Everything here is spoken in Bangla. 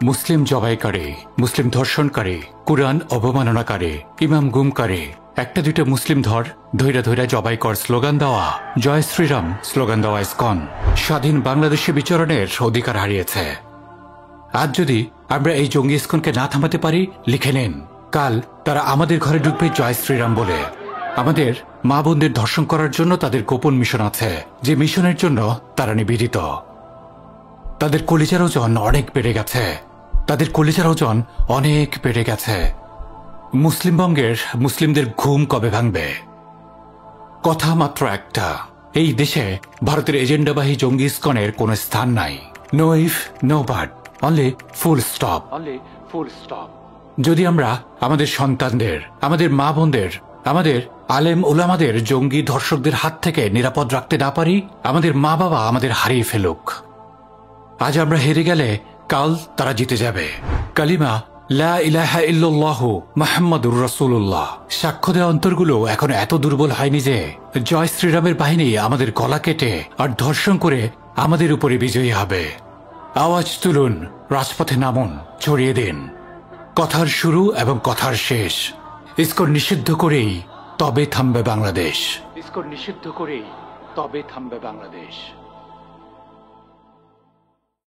মুসলিম জবাইকারী, মুসলিম ধর্ষণকারী, কুরআন অবমাননাকারী, ইমাম গুমকারী, একটা দুইটা মুসলিম ধৈরা ধৈরা জবাই কর স্লোগান দেওয়া, জয় শ্রীরাম স্লোগান দেওয়া ইসকন স্বাধীন বাংলাদেশে বিচরণের অধিকার হারিয়েছে। আজ যদি আমরা এই জঙ্গি ইসকনকে না থামাতে পারি, লিখে নিন, কাল তারা আমাদের ঘরে ঢুকবে জয় শ্রীরাম বলে। আমাদের মা বোনদের ধর্ষণ করার জন্য তাদের গোপন মিশন আছে, যে মিশনের জন্য তারা নিবেদিত। তাদের কলিজার ওজন অনেক বেড়ে গেছে, তাদের কলিজার ওজন অনেক বেড়ে গেছে। মুসলিমবঙ্গের মুসলিমদের ঘুম কবে ভাঙবে? কথা মাত্র একটা, এই দেশে ভারতের এজেন্ডাবাহী জঙ্গি ইসকনের কোনো স্থান নাই। No if no but, only full stop. যদি আমরা আমাদের সন্তানদের, আমাদের মা বোনদের, আমাদের আলেম ওলামাদের জঙ্গি ধর্ষকদের হাত থেকে নিরাপদ রাখতে না পারি, আমাদের মা বাবা আমাদের হারিয়ে ফেলুক। আজ আমরা হেরে গেলে কাল তারা জিতে যাবে। কালিমা লা ইলাহা ইল্লাল্লাহু মুহাম্মাদুর রাসূলুল্লাহ সাক্ষ্য দেওয়া অন্তরগুলো এখন এত দুর্বল হয়নি যে জয় শ্রীরামের বাহিনী আমাদের গলা কেটে আর ধর্ষণ করে আমাদের উপরে বিজয়ী হবে। আওয়াজ তুলুন, রাজপথে নামুন, ছড়িয়ে দিন। কথার শুরু এবং কথার শেষ ইসকন নিষিদ্ধ করেই তবে থামবে বাংলাদেশ। ইসকন নিষিদ্ধ করেই তবে থামবে বাংলাদেশ।